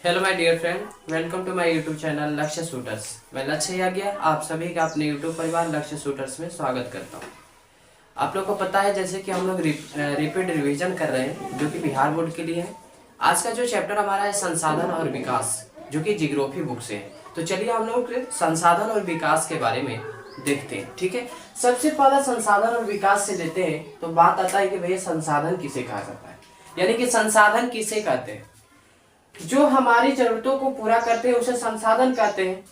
Hello my dear friend, welcome to my YouTube channel Lakshya Shooters. मैं लक्ष्य आ गया, आप सभी का अपने यूट्यूब परिवार लक्ष्य शूटर्स में स्वागत करता हूं। आप लोग को पता है जैसे कि हम लोग रिपीट रिवीजन कर रहे हैं जो कि बिहार बोर्ड के लिए है। आज का जो चैप्टर हमारा है संसाधन और विकास, जो कि जियोग्राफी बुक से है। तो चलिए हम लोग संसाधन और विकास के बारे में देखते हैं। ठीक है, सबसे पहला संसाधन और विकास से लेते हैं तो बात आता है कि भैया संसाधन किसे कहा जाता है, यानी कि संसाधन किसे कहते हैं। जो हमारी जरूरतों को पूरा करते हैं उसे संसाधन कहते हैं।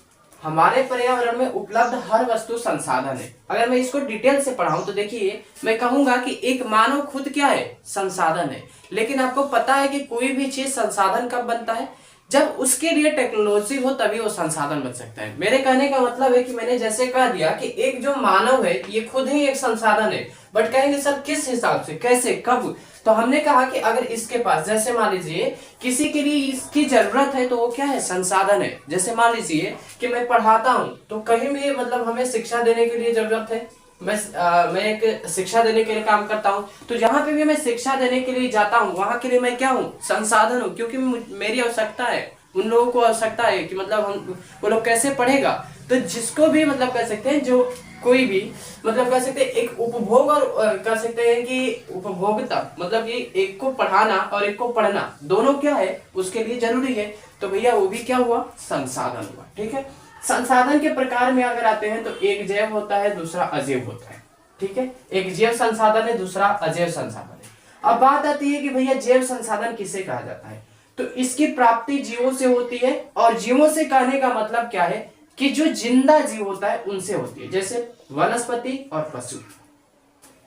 हमारे पर्यावरण में उपलब्ध हर वस्तु संसाधन है। अगर मैं इसको डिटेल से पढ़ाऊं तो देखिए, मैं कहूंगा कि एक मानव खुद क्या है, संसाधन है। लेकिन आपको पता है कि कोई भी चीज संसाधन कब बनता है, जब उसके लिए टेक्नोलॉजी हो तभी वो संसाधन बन सकता है। मेरे कहने का मतलब है कि मैंने जैसे कह दिया कि एक जो मानव है ये खुद ही एक संसाधन है। बट कहेंगे सर किस हिसाब से, कैसे, कब? तो हमने कहा कि अगर इसके पास, जैसे मान लीजिए किसी के लिए इसकी जरूरत है तो वो क्या है, संसाधन है। जैसे मान लीजिए कि मैं पढ़ाता हूँ तो कहीं भी मतलब हमें शिक्षा देने के लिए जरूरत है। मैं एक शिक्षा देने के लिए काम करता हूँ, तो जहां पे भी मैं शिक्षा देने के लिए जाता हूँ वहां के लिए मैं क्या हूँ, संसाधन हूँ। क्योंकि मेरी आवश्यकता है, उन लोगों को आवश्यकता है कि मतलब हम वो लोग कैसे पढ़ेगा। तो जिसको भी मतलब कह सकते हैं, जो कोई भी मतलब कह सकते हैं एक उपभोग और कह सकते हैं कि उपभोक्ता, मतलब ये एक को पढ़ाना और एक को पढ़ना दोनों क्या है, उसके लिए जरूरी है। तो भैया वो भी क्या हुआ, संसाधन हुआ। ठीक है, संसाधन के प्रकार में अगर आते हैं तो एक जैव होता है, दूसरा अजैव होता है। ठीक है, एक जैव संसाधन है, दूसरा अजैव संसाधन है। अब बात आती है कि भैया जैव संसाधन किसे कहा जाता है, तो इसकी प्राप्ति जीवों से होती है। और जीवों से कहने का मतलब क्या है कि जो जिंदा जीव होता है उनसे होती है, जैसे वनस्पति और पशु।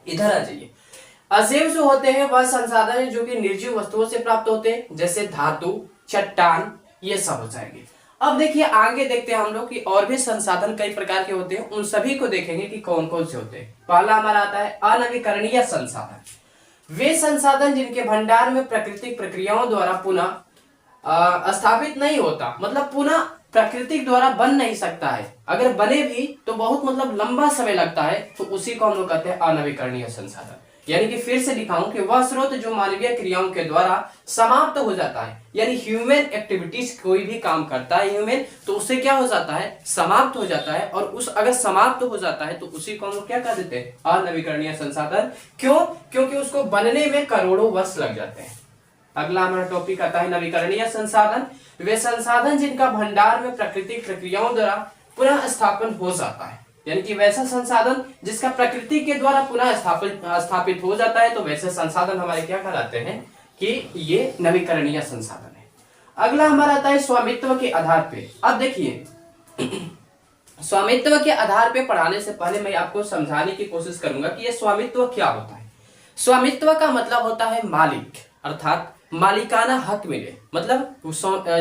इधर आ जाइए। अजैव जो होते हैं वह संसाधन है जो कि निर्जीव वस्तुओं से प्राप्त होते हैं, जैसे धातु, चट्टान, ये सब हो जाएंगे। अब देखिए आगे देखते हैं हम लोग कि और भी संसाधन कई प्रकार के होते हैं, उन सभी को देखेंगे कि कौन कौन से होते हैं। पहला हमारा आता है अनवीकरणीय संसाधन। वे संसाधन जिनके भंडार में प्राकृतिक प्रक्रियाओं द्वारा पुनः स्थापित नहीं होता, मतलब पुनः प्राकृतिक द्वारा बन नहीं सकता है। अगर बने भी तो बहुत मतलब लंबा समय लगता है, तो उसी को हम लोग कहते हैं अनवीकरणीय संसाधन। यानी कि फिर से दिखाऊं कि वह स्रोत जो मानवीय क्रियाओं के द्वारा समाप्त हो जाता है, यानी ह्यूमन एक्टिविटीज, कोई भी काम करता है ह्यूमन तो उससे क्या हो जाता है, समाप्त हो जाता है। और उस अगर समाप्त हो जाता है तो उसी को हम लोग क्या कर देते हैं, अनवीकरणीय संसाधन। क्यों? क्योंकि उसको बनने में करोड़ों वर्ष लग जाते हैं। अगला हमारा टॉपिक आता है नवीकरणीय संसाधन। वे संसाधन जिनका भंडार में प्राकृतिक प्रक्रियाओं द्वारा पुनः स्थापन हो जाता है, यानी कि वैसा संसाधन जिसका प्रकृति के द्वारा पुनः स्थापित हो जाता है, तो वैसे संसाधन हमारे क्या कहलाते हैं कि ये नवीकरणीय संसाधन है। अगला हमारा आता है स्वामित्व के आधार पे। अब देखिए स्वामित्व के आधार पे पढ़ाने से पहले मैं आपको समझाने की कोशिश करूंगा कि ये स्वामित्व क्या होता है। स्वामित्व का मतलब होता है मालिक, अर्थात मालिकाना हक मिले। मतलब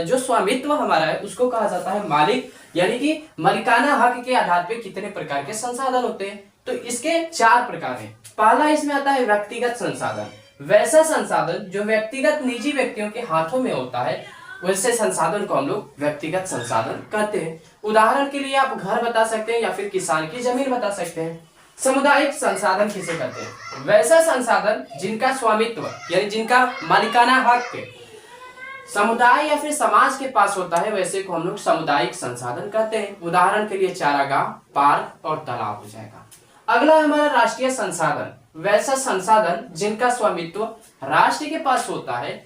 जो स्वामित्व हमारा है उसको कहा जाता है मालिक, यानी कि मालिकाना हक के आधार पे कितने प्रकार के संसाधन होते हैं, तो इसके 4 प्रकार हैं। पहला इसमें आता है व्यक्तिगत संसाधन। वैसा संसाधन जो व्यक्तिगत निजी व्यक्तियों के हाथों में होता है, वैसे संसाधन को हम लोग व्यक्तिगत संसाधन कहते हैं। उदाहरण के लिए आप घर बता सकते हैं या फिर किसान की जमीन बता सकते हैं। सामुदायिक संसाधन किसे कहते हैं, वैसा संसाधन जिनका स्वामित्व यानी जिनका मालिकाना हक समुदाय या फिर समाज के पास होता है, वैसे को हम लोग सामुदायिक संसाधन कहते हैं। उदाहरण के लिए चारागाह, पार्क और तालाब हो जाएगा। अगला हमारा राष्ट्रीय संसाधन। वैसा संसाधन जिनका स्वामित्व राष्ट्र के पास होता है,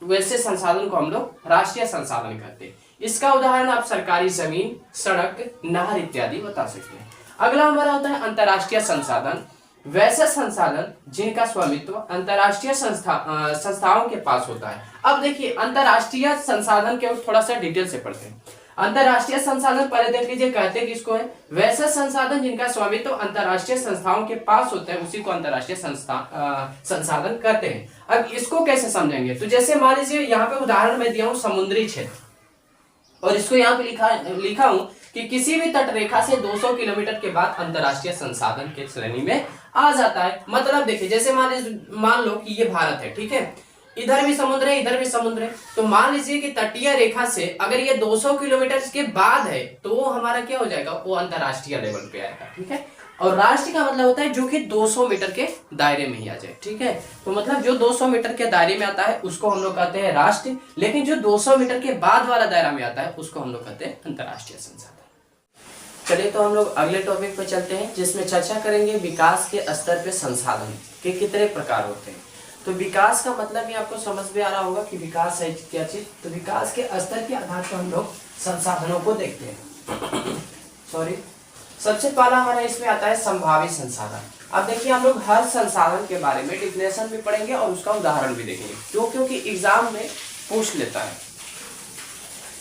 वैसे संसाधन को हम लोग राष्ट्रीय संसाधन कहते हैं। इसका उदाहरण आप सरकारी जमीन, सड़क, नहर इत्यादि बता सकते हैं। अगला हमारा होता है अंतरराष्ट्रीय संसाधन। वैसा संसाधन जिनका स्वामित्व अंतरराष्ट्रीय संस्थाओं के पास होता है। अब देखिए अंतरराष्ट्रीय संसाधन के थोड़ा सा डिटेल से पढ़ते हैं। अंतरराष्ट्रीय संसाधन पहले देख लीजिए कहते हैं किसको है, वैसा संसाधन जिनका स्वामित्व अंतरराष्ट्रीय संस्थाओं के पास होता है, उसी को अंतरराष्ट्रीय संसाधन कहते हैं। अब इसको कैसे समझेंगे, तो जैसे मान लीजिए यहाँ पे उदाहरण मैं दिया हूँ समुद्री क्षेत्र, और इसको यहाँ पे लिखा हूं कि किसी भी तट रेखा से 200 किलोमीटर के बाद अंतरराष्ट्रीय संसाधन के श्रेणी में आ जाता है। मतलब देखिए जैसे मान लो कि ये भारत है, ठीक है, इधर भी समुद्र है, इधर भी समुद्र है। तो मान लीजिए कि तटीय रेखा से अगर ये 200 किलोमीटर के बाद है तो वो हमारा क्या हो जाएगा, वो अंतरराष्ट्रीय लेवल पे आएगा। ठीक है, और राष्ट्र का मतलब होता है जो कि 200 मीटर के दायरे में ही आ जाए, ठीक है। तो मतलब जो 200 मीटर के दायरे में आता है उसको हम लोग कहते हैं राष्ट्र, लेकिन जो 200 मीटर के बाद वाला दायरा में आता है उसको हम लोग कहते हैं अंतर्राष्ट्रीय संसाधन। चलिए तो हम लोग अगले टॉपिक पे चलते हैं, जिसमें चर्चा करेंगे विकास के स्तर पे संसाधन के कितने प्रकार होते हैं। तो विकास का मतलब ही आपको समझ में आ रहा होगा कि विकास है क्या चीज। तो विकास के स्तर के आधार पर हम लोग संसाधनों को देखते हैं। सॉरी, सबसे पहला हमारा इसमें आता है संभावित संसाधन। अब देखिए हम लोग हर संसाधन के बारे में डिफिनेशन भी पढ़ेंगे और उसका उदाहरण भी देखेंगे, क्योंकि एग्जाम में पूछ लेता है।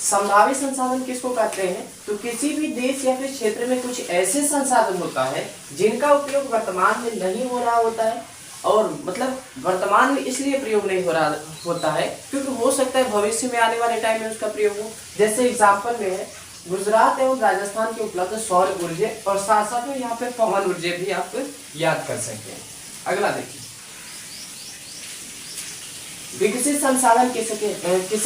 संभावित संसाधन किसको कहते हैं? तो किसी भी देश या फिर क्षेत्र में कुछ ऐसे संसाधन होता है जिनका उपयोग वर्तमान में नहीं हो रहा होता है, और मतलब वर्तमान में इसलिए प्रयोग नहीं हो रहा होता है क्योंकि हो सकता है भविष्य में आने वाले टाइम में उसका प्रयोग हो। जैसे एग्जाम्पल में है गुजरात एवं राजस्थान के उपलब्ध सौर ऊर्जा, और साथ साथ में यहाँ पे पवन ऊर्जा भी आप याद कर सकते हैं। अगला देखिए, विकसित संसाधन किसे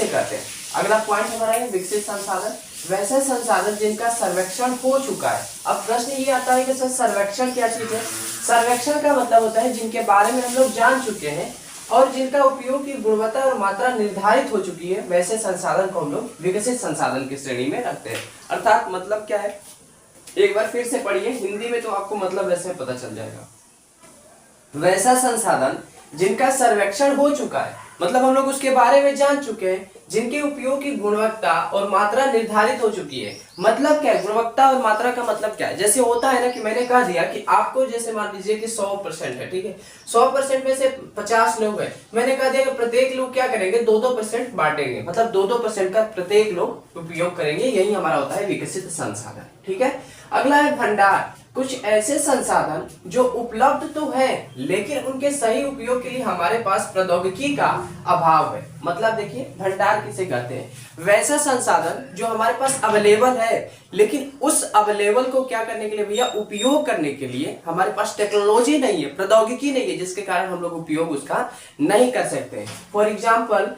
कहते हैं? अगला पॉइंट हमारा है विकसित संसाधन, वैसे संसाधन जिनका सर्वेक्षण हो चुका है। अब प्रश्न ये आता है कि सर सर्वेक्षण क्या चीज है? सर्वेक्षण का मतलब होता है जिनके बारे में हम लोग जान चुके हैं और जिनका उपयोग की गुणवत्ता और मात्रा निर्धारित हो चुकी है, वैसे संसाधन को हम लोग विकसित संसाधन की श्रेणी में रखते हैं। अर्थात मतलब क्या है, एक बार फिर से पढ़िए, हिंदी में तो आपको मतलब वैसे पता चल जाएगा। वैसा संसाधन जिनका सर्वेक्षण हो चुका है, मतलब हम लोग उसके बारे में जान चुके हैं, जिनके उपयोग की गुणवत्ता और मात्रा निर्धारित हो चुकी है। मतलब क्या है गुणवत्ता और मात्रा का मतलब क्या है? जैसे होता है ना कि मैंने कह दिया कि आपको, जैसे मान लीजिए कि 100% है, ठीक है, 100% में से 50 लोग हैं, मैंने कह दिया कि प्रत्येक लोग क्या करेंगे, 2-2% बांटेंगे, मतलब 2-2% का प्रत्येक लोग उपयोग करेंगे। यही हमारा होता है विकसित संसाधन, ठीक है। अगला है भंडार, कुछ ऐसे संसाधन जो उपलब्ध तो है लेकिन उनके सही उपयोग के लिए हमारे पास प्रौद्योगिकी का अभाव है। मतलब देखिए भंडार किसे कहते हैं? वैसा संसाधन जो हमारे पास अवेलेबल है लेकिन उस अवेलेबल को क्या करने के लिए भैया, उपयोग करने के लिए हमारे पास टेक्नोलॉजी नहीं है, प्रौद्योगिकी नहीं है, जिसके कारण हम लोग उपयोग उसका नहीं कर सकते। फॉर एग्जाम्पल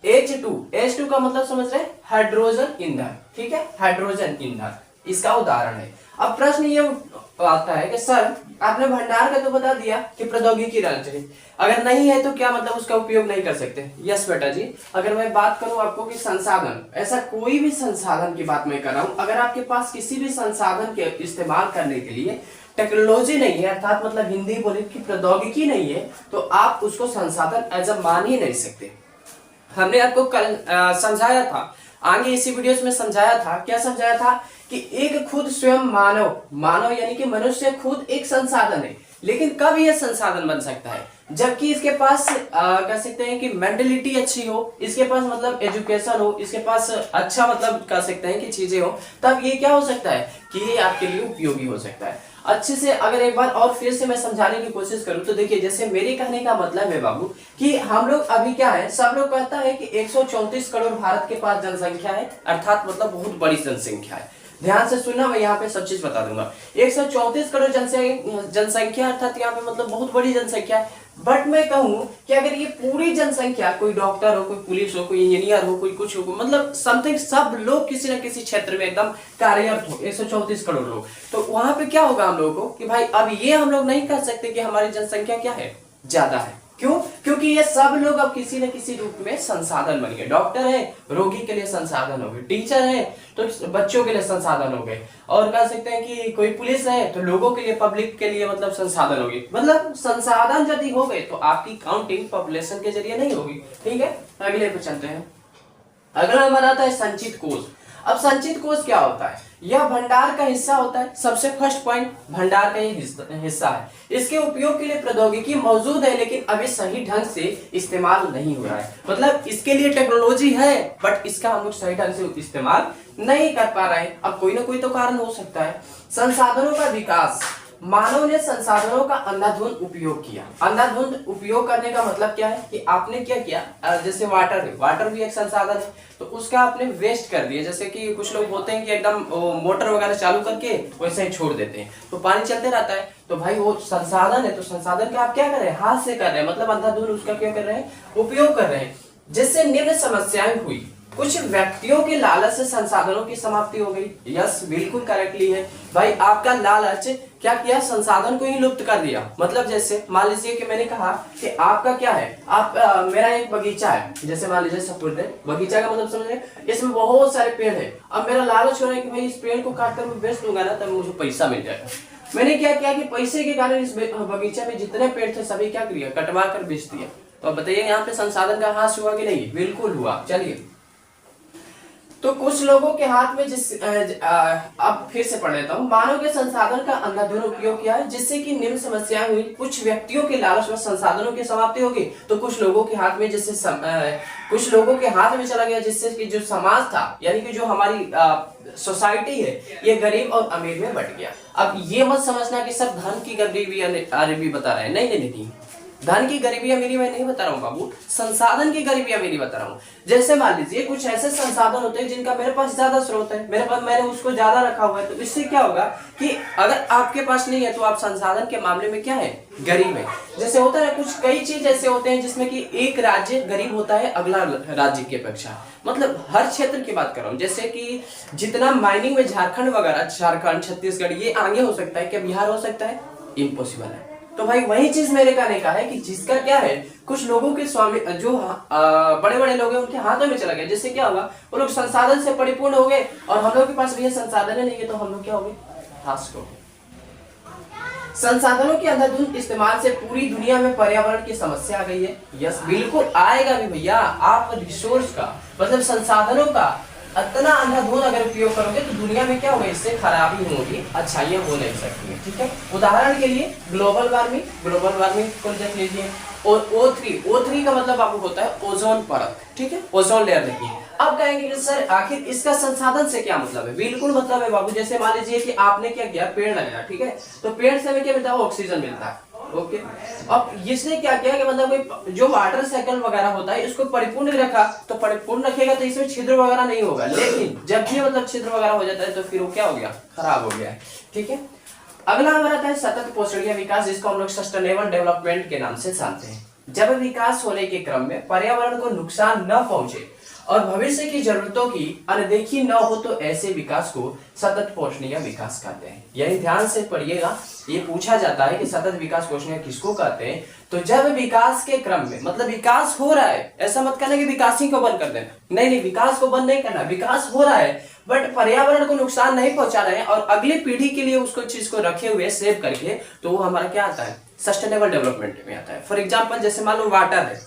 H2 का मतलब समझ रहे हैं, हाइड्रोजन ईंधन, ठीक है, हाइड्रोजन ईंधन इसका उदाहरण है। अब प्रश्न ये आता है कि सर आपने भंडार का तो बता दिया कि प्रौद्योगिकी रहना चाहिए, अगर नहीं है तो क्या मतलब उसका उपयोग नहीं कर सकते? यस बेटा जी, अगर मैं बात करूं आपको कि संसाधन, ऐसा कोई भी संसाधन की बात मैं कर रहा हूं, अगर आपके पास किसी भी संसाधन के इस्तेमाल करने के लिए टेक्नोलॉजी नहीं है, अर्थात मतलब हिंदी बोले कि प्रौद्योगिकी नहीं है, तो आप उसको संसाधन एज अ मान ही नहीं सकते। हमने आपको कल समझाया था, आगे इसी वीडियोस में समझाया था। क्या समझाया था? कि एक खुद स्वयं मानव यानी कि मनुष्य खुद एक संसाधन है, लेकिन कब यह संसाधन बन सकता है? जबकि इसके पास कह सकते हैं कि मेंटलिटी अच्छी हो, इसके पास मतलब एजुकेशन हो, इसके पास अच्छा मतलब कह सकते हैं कि चीजें हो, तब ये क्या हो सकता है कि ये आपके लिए उपयोगी हो सकता है। अच्छे से अगर एक बार और फिर से मैं समझाने की कोशिश करूं तो देखिए, जैसे मेरे कहने का मतलब है बाबू कि हम लोग अभी क्या है, सब लोग कहता है कि 134 करोड़ भारत के पास जनसंख्या है, अर्थात मतलब बहुत बड़ी जनसंख्या है। ध्यान से सुनना, मैं यहाँ पे सब चीज बता दूंगा। 134 करोड़ जनसंख्या अर्थात यहाँ पे मतलब बहुत बड़ी जनसंख्या है। बट मैं कहूँ कि अगर ये पूरी जनसंख्या, कोई डॉक्टर हो, कोई पुलिस हो, कोई इंजीनियर हो, कोई कुछ हो, मतलब समथिंग सब लोग किसी न किसी क्षेत्र में एकदम कार्यरत हो, 134 करोड़ लोग, तो वहां पे क्या होगा हम लोगों को कि भाई अब ये हम लोग नहीं कह सकते कि हमारी जनसंख्या क्या है, ज्यादा है। क्यों? क्योंकि ये सब लोग अब किसी न किसी रूप में संसाधन बन गए। डॉक्टर है, रोगी के लिए संसाधन हो गए, टीचर है तो बच्चों के लिए संसाधन हो गए, और कह सकते हैं कि कोई पुलिस है तो लोगों के लिए, पब्लिक के लिए मतलब संसाधन होगी। मतलब संसाधन यदि हो गए तो आपकी काउंटिंग पॉपुलेशन के जरिए नहीं होगी, ठीक है। अगले पे चलते हैं। अगला हमारा आता है संचित कोष। अब संचित कोष क्या होता है? यह भंडार का हिस्सा होता है। सबसे फर्स्ट पॉइंट, भंडार का ये हिस्सा है। इसके उपयोग के लिए प्रौद्योगिकी मौजूद है लेकिन अभी सही ढंग से इस्तेमाल नहीं हो रहा है। मतलब इसके लिए टेक्नोलॉजी है बट इसका हम लोग सही ढंग से इस्तेमाल नहीं कर पा रहे हैं। अब कोई ना कोई तो कारण हो सकता है। संसाधनों का विकास, मानव ने संसाधनों का अंधाधुंध उपयोग किया। अंधाधुंध उपयोग करने का मतलब क्या है कि आपने क्या किया, जैसे वाटर है, वाटर भी एक संसाधन है, तो उसका आपने वेस्ट कर दिया। जैसे कि कुछ लोग होते हैं कि एकदम मोटर वगैरह चालू करके वैसे ही छोड़ देते हैं तो पानी चलते रहता है, तो भाई वो संसाधन है, तो संसाधन का आप क्या कर रहे हैं, हाथ से कर रहे हैं, मतलब अंधाधुंध उसका क्या कर रहे हैं, उपयोग कर रहे हैं, जिससे निम्न समस्याएं हुई। कुछ व्यक्तियों के लालच से संसाधनों की समाप्ति हो गई। यस, बिल्कुल करेक्टली है भाई। आपका लालच क्या किया, संसाधन को ही लुप्त कर दिया। मतलब जैसे मान लीजिए कि मैंने कहा कि आपका क्या है, आप मेरा एक बगीचा है, जैसे मान लीजिए सपोज है, बगीचा का मतलब समझे, इसमें बहुत सारे पेड़ है। अब मेरा लालच हो रहा है कि भाई इस पेड़ को काट कर मैं बेच दूंगा ना, तब मुझे पैसा मिल जाएगा। मैंने क्या किया कि पैसे के कारण इस बगीचा में जितने पेड़ थे सभी क्या किया, कटवा कर बेच दिया। तो बताइए यहाँ पे संसाधन का ह्रास हुआ कि नहीं? बिल्कुल हुआ। चलिए, तो कुछ लोगों के हाथ में अब फिर से पढ़ लेता हूँ। मानव के संसाधन का अंधाधुंध उपयोग किया है, जिससे कि निम्न समस्याएं हुई। कुछ व्यक्तियों के लालच में संसाधनों की समाप्ति होगी, तो कुछ लोगों के हाथ में कुछ लोगों के हाथ में चला गया, जिससे कि जो समाज था, यानी कि जो हमारी सोसाइटी है, ये गरीब और अमीर में बट गया। अब ये मत समझना कि सब धन की गरीबी अरबी बता रहे हैं, नहीं नहीं नहीं, धन की गरीबी अमीरी मैं नहीं बता रहा हूँ बाबू, संसाधन की गरीबी अमीरी बता रहा हूँ। जैसे मान लीजिए कुछ ऐसे संसाधन होते हैं जिनका मेरे पास ज्यादा स्रोत है, मेरे पास मैंने उसको ज्यादा रखा हुआ है, तो इससे क्या होगा कि अगर आपके पास नहीं है तो आप संसाधन के मामले में क्या है, गरीब है। जैसे होता है कुछ कई चीज ऐसे होते हैं जिसमें कि एक राज्य गरीब होता है अगला राज्य की अपेक्षा, मतलब हर क्षेत्र की बात कर रहा हूँ। जैसे कि जितना माइनिंग में झारखंड वगैरह, झारखंड छत्तीसगढ़ ये आगे हो सकता है, क्या बिहार हो सकता है? इम्पॉसिबल है। तो भाई वही चीज मेरे कहने का है कि जिसका क्या है, कुछ लोगों के स्वामी जो बड़े बड़े लोग हैं उनके हाथों में चला गया, जिससे क्या होगा, वो लोग संसाधन से परिपूर्ण हो गए, और हम लोग के पास भी संसाधन नहीं है, तो हम लोग क्या हो गए, ह्रास हो गए। संसाधनों के अंधाधुंध इस्तेमाल से पूरी दुनिया में पर्यावरण की समस्या आ गई है। यस, बिल्कुल आएगा भी भैया। आप रिसोर्स का मतलब संसाधनों का इतना अंधाधुंध अगर उपयोग करोगे तो दुनिया में क्या होगा, इससे खराबी होगी, अच्छाइयां हो नहीं सकती है। ठीक है, उदाहरण के लिए ग्लोबल वार्मिंग को देख लीजिए। और O3 का मतलब आपको होता है ओजोन परत। ठीक है, ओजोन लेयर देखिए। अब कहेंगे कि सर आखिर इसका संसाधन से क्या मतलब है? बिल्कुल मतलब है बाबू। जैसे मान लीजिए कि आपने क्या किया, पेड़ लगाया, ठीक है, तो पेड़ से हमें क्या मिलता है, ऑक्सीजन मिलता है। ओके, अब इसने क्या किया कि मतलब जो वाटर साइकिल वगैरह होता है इसको परिपूर्ण रखा, तो परिपूर्ण रखेगा तो इसमें छिद्र वगैरह नहीं होगा। लेकिन जब भी मतलब छिद्र वगैरह हो जाता है तो फिर वो क्या हो गया, खराब हो गया। ठीक है, अगला हमारा आता है सतत पोषणीय विकास, जिसको हम लोग सस्टेनेबल डेवलपमेंट के नाम से जानते हैं। जब विकास होने के क्रम में पर्यावरण को नुकसान न पहुंचे और भविष्य की जरूरतों की अनदेखी न हो, तो ऐसे विकास को सतत पोषणीय विकास कहते हैं। यानी ध्यान से पढ़िएगा, ये पूछा जाता है कि सतत विकास पोषणीय किसको कहते हैं। तो जब विकास के क्रम में, मतलब विकास हो रहा है, ऐसा मत कहना कि विकास ही को बंद कर देना, नहीं, विकास को बंद नहीं करना, विकास हो रहा है बट पर्यावरण को नुकसान नहीं पहुंचा रहे हैं और अगली पीढ़ी के लिए उसको चीज को रखे हुए सेव करके, तो वो हमारा क्या आता है, सस्टेनेबल डेवलपमेंट में आता है। फॉर एग्जाम्पल जैसे मान लो वाटर है,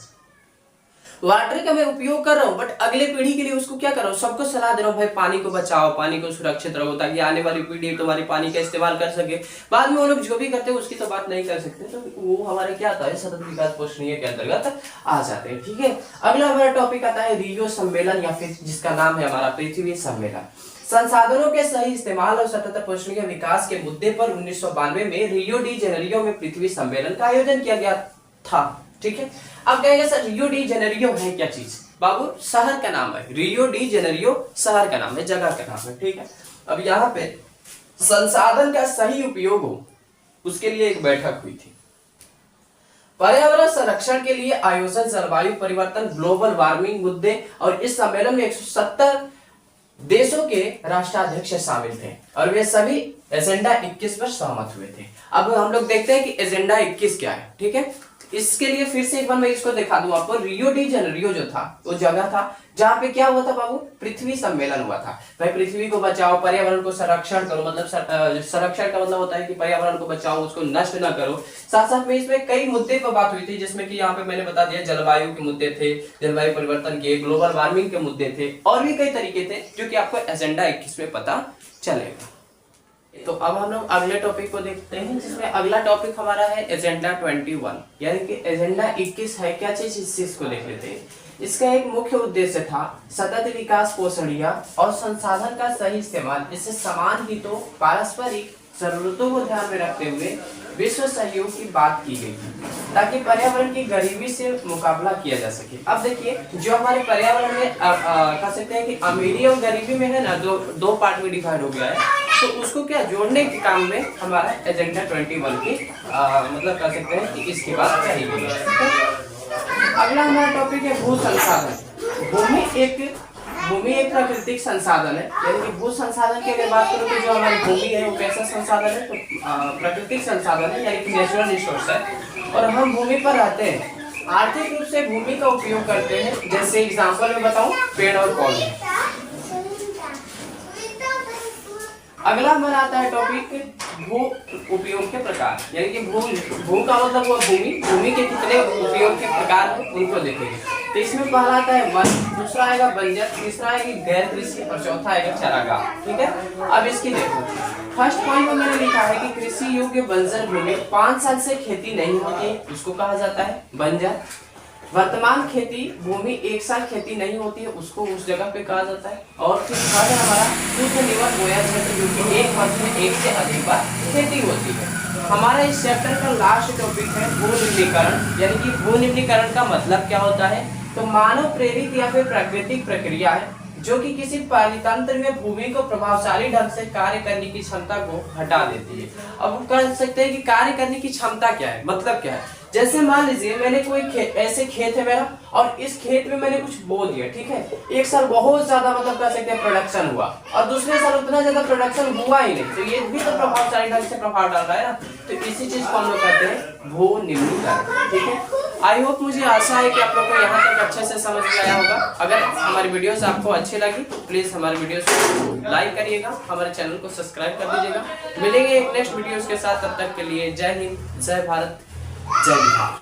वाटर का मैं उपयोग कर रहा हूँ बट अगले पीढ़ी के लिए उसको क्या कर रहा हूँ, सबको सलाह दे रहा हूँ भाई पानी को बचाओ, पानी को सुरक्षित रखो, ताकि आने वाली पीढ़ी तुम्हारी पानी का इस्तेमाल कर सके। बाद में वो लोग जो भी करते हैं उसकी तो बात नहीं कर सकते, तो वो हमारे क्या आता है, सतत विकास पोषणीय के अंतर्गत आ जाते हैं। ठीक है, अगला हमारा टॉपिक आता है रियो सम्मेलन, या फिर जिसका नाम है हमारा पृथ्वी सम्मेलन। संसाधनों के सही इस्तेमाल और सतत पोषणीय विकास के मुद्दे पर 1992 में रियो डी जेनेरियो में पृथ्वी सम्मेलन का आयोजन किया गया था। ठीक है, अब कहेंगे सर रियो डी जेनेरियो है क्या चीज? बाबू शहर का नाम है, रियो डी जेनेरियो शहर का नाम है, जगह का नाम है। ठीक है, अब यहाँ पे संसाधन का सही उपयोग हो उसके लिए एक बैठक हुई थी। पर्यावरण संरक्षण के लिए आयोजन, जलवायु परिवर्तन, ग्लोबल वार्मिंग मुद्दे, और इस सम्मेलन में 170 देशों के राष्ट्राध्यक्ष शामिल थे और वे सभी एजेंडा 21 पर सहमत हुए थे। अब हम लोग देखते हैं कि एजेंडा 21 क्या है। ठीक है, इसके लिए फिर से एक बार मैं इसको दिखा दूं आपको। रियो डी जेनेरियो जो था वो जगह था जहां पे क्या हुआ था बाबू, पृथ्वी सम्मेलन हुआ था। भाई पृथ्वी को बचाओ, पर्यावरण को संरक्षण करो, मतलब संरक्षण का मतलब होता है कि पर्यावरण को बचाओ, उसको नष्ट ना करो। साथ साथ में इसमें कई मुद्दे पर बात हुई थी, जिसमें कि यहाँ पे मैंने बता दिया जलवायु के मुद्दे थे, जलवायु परिवर्तन के, ग्लोबल वार्मिंग के मुद्दे थे, और भी कई तरीके थे जो कि आपको एजेंडा 21 में पता चलेगा। तो अब हम लोग अगले टॉपिक को देखते हैं, जिसमें अगला टॉपिक हमारा है एजेंडा 21, यानी कि एजेंडा 21 है क्या चीज, इस चीज को देख लेते हैं। इसका एक मुख्य उद्देश्य था सतत विकास, पोषणीय और संसाधन का सही इस्तेमाल। इससे समान हितों, पारस्परिक जरूरतों को ध्यान में रखते हुए विश्व सहयोग की बात की गई ताकि पर्यावरण की गरीबी से मुकाबला किया जा सके। अब देखिए जो हमारे पर्यावरण में कह सकते हैं कि अमीरी और गरीबी में है ना, दो पार्ट में डिवाइड हो गया है, तो उसको क्या जोड़ने के काम में हमारा एजेंडा 21 की मतलब कह सकते हैं कि इसकी बात कही गई है। अगला हमारा टॉपिक है भू संसाधन। भूमि एक भूमि एक प्राकृतिक संसाधन है, यानी कि भू संसाधन की अगर बात करूँ तो जो हमारी भूमि है वो कैसा संसाधन है, तो प्राकृतिक संसाधन है, यानी कि नेचुरल रिसोर्स है। और हम भूमि पर रहते हैं, आर्थिक रूप से भूमि का उपयोग करते हैं। जैसे एग्जाम्पल में बताऊं, पेड़ और पौधे। अगला हमारा आता है टॉपिक भू उपयोग के प्रकार, यानी कि भू का मतलब हुआ भूमि के कितने उपयोग के प्रकार हैं उनको देखेंगे। तो इसमें पहला आता है वन, दूसरा आएगा बंजर, तीसरा आएगा गैर कृषि और चौथा आएगा चारागाह। ठीक है, अब इसकी देखो फर्स्ट पॉइंट में मैंने लिखा है कि कृषि योग्य बंजर भूमि 5 साल से खेती नहीं होती है, उसको कहा जाता है बंजर। वर्तमान खेती भूमि 1 साल खेती नहीं होती है, उसको उस जगह पे कहा जाता है। और फिर थर्ड हमारा शुद्ध निवन बोया क्षेत्र, जो कि 1 वर्ष में 1 से अधिक बार खेती होती है। हमारा इस चैप्टर का लास्ट टॉपिक है भू निम्नीकरण, यानी कि भू निम्नीकरण का मतलब क्या होता है, तो मानव प्रेरित या फिर प्राकृतिक प्रक्रिया है जो कि किसी पारितंत्र में भूमि को प्रभावशाली ढंग से कार्य करने की क्षमता को हटा देती है। अब हम कह सकते हैं कि कार्य करने की क्षमता क्या है, मतलब क्या है। जैसे मान लीजिए मैंने कोई ऐसे खेत है मेरा, और इस खेत में मैंने कुछ बो दिया, ठीक है, एक साल बहुत ज्यादा मतलब कह सकते हैं प्रोडक्शन हुआ, और दूसरे साल उतना ज्यादा प्रोडक्शन हुआ ही नहीं, तो ये भी तो प्रभावशाली ढंग से प्रभाव डाल रहा है ना। तो इसी चीज को हम लोग कहते हैं भू निम्नीकरण। ठीक है, आई होप, मुझे आशा है कि आप लोग को यहाँ तक अच्छे से समझ में आया होगा। अगर हमारी वीडियोस आपको अच्छी लगी तो प्लीज हमारे वीडियोस को लाइक करिएगा, हमारे चैनल को सब्सक्राइब कर दीजिएगा। मिलेंगे एक नेक्स्ट वीडियोस के साथ, तब तक के लिए जय हिंद, जय भारत, जय बिहार।